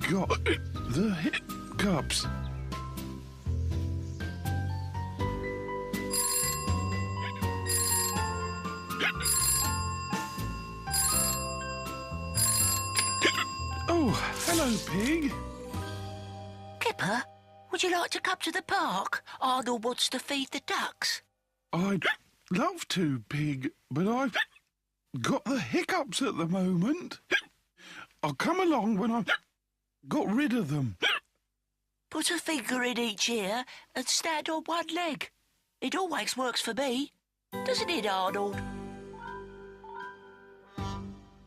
got the hiccups. Oh, hello, Pig. Kipper, would you like to come to the park? Arnold wants to feed the ducks. I'd love to, Pig, but I've got the hiccups at the moment. I'll come along when I've got rid of them. Put a finger in each ear and stand on one leg. It always works for me. Doesn't it, Arnold?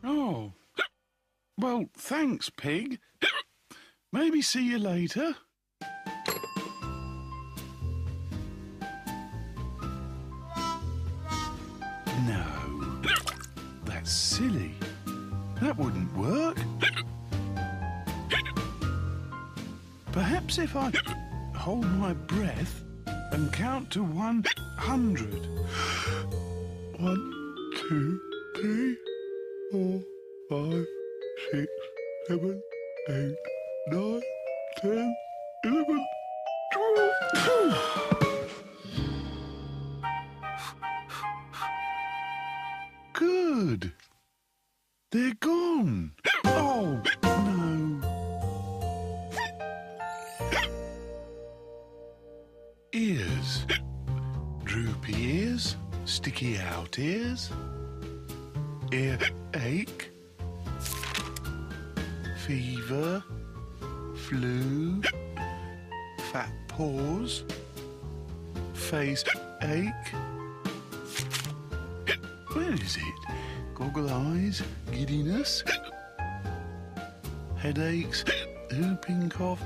Oh. Well, thanks, Pig. Maybe see you later. No, that's silly. That wouldn't work. Perhaps if I hold my breath and count to 100. 1, 2, 3, 4, 5, 6, 7, 8, 9, 10, 11, 12. Good. They're gone. Oh, no. Ears. Droopy ears, sticky out ears, earache, fever, flu, fat paws, face ache. Where is it? Goggle eyes, giddiness, headaches, whooping cough.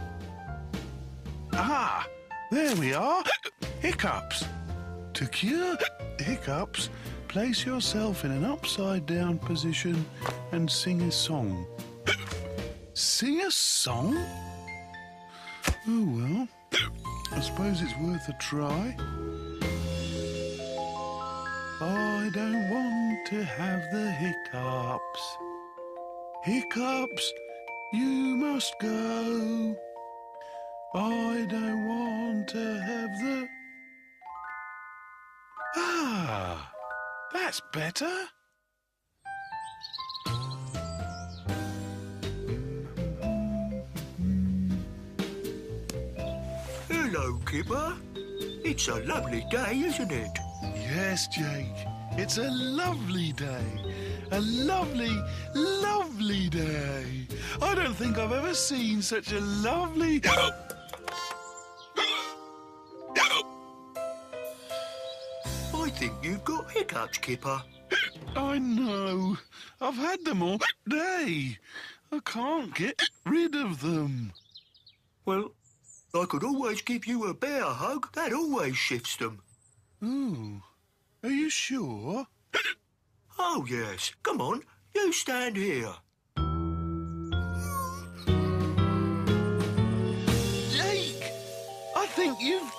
Ah, there we are. Hiccups. To cure hiccups, place yourself in an upside-down position and sing a song. Sing a song? Oh, well, I suppose it's worth a try. I don't want to have the hiccups. Hiccups, you must go. I don't want to have the... Ah, that's better. Hello, Kipper. It's a lovely day, isn't it? Yes, Jake. It's a lovely day. A lovely, lovely day. I don't think I've ever seen such a lovely... I think you've got hiccups, Kipper. I know. I've had them all day. I can't get rid of them. Well, I could always give you a bear hug. That always shifts them. Ooh. Are you sure? Oh, yes. Come on, you stand here. Jake! I think you've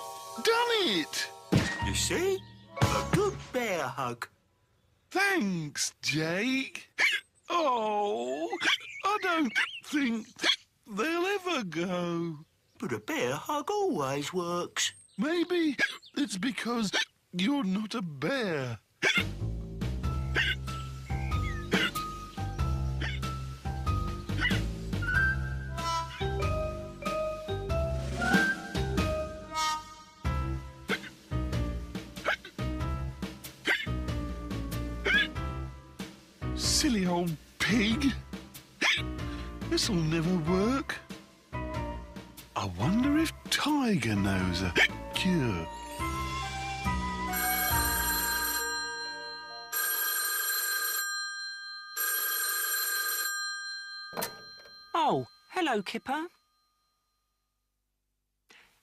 done it! You see? A good bear hug. Thanks, Jake. Oh, I don't think they'll ever go. But a bear hug always works. Maybe it's because you're not a bear. Silly old pig. This'll never work. I wonder if Tiger knows a cure. Oh, hello, Kipper.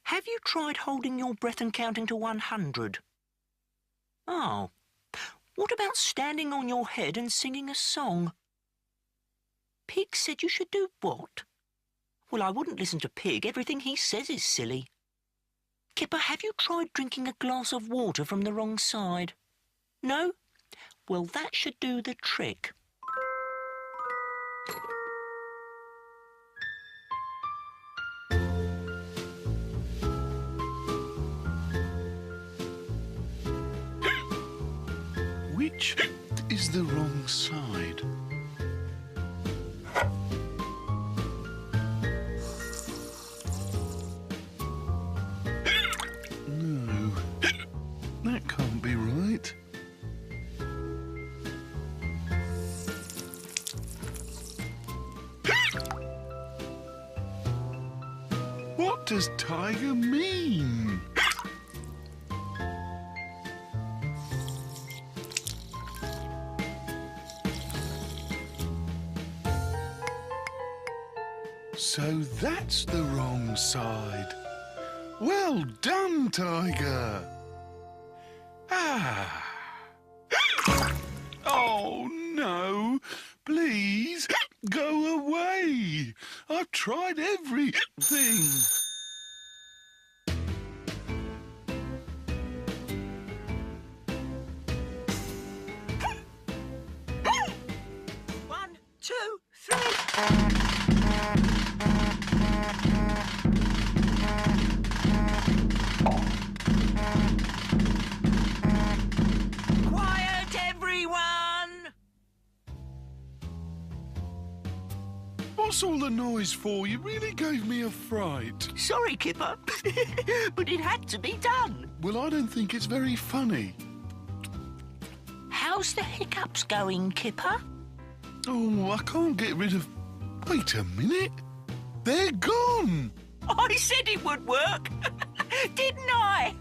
Have you tried holding your breath and counting to 100? Oh. What about standing on your head and singing a song? Pig said you should do what? Well, I wouldn't listen to Pig. Everything he says is silly. Kipper, have you tried drinking a glass of water from the wrong side? No? Well, that should do the trick. which is the wrong side? No, that can't be right. What does tiger mean? So that's the wrong side. Well done, Tiger. Ah. Oh, no. Please, go away. I've tried everything. One, two, three. Quiet, everyone! What's all the noise for? You really gave me a fright. Sorry, Kipper, but it had to be done. Well, I don't think it's very funny. How's the hiccups going, Kipper? Oh, I can't get rid of... Wait a minute. They're gone. I said it would work, didn't I?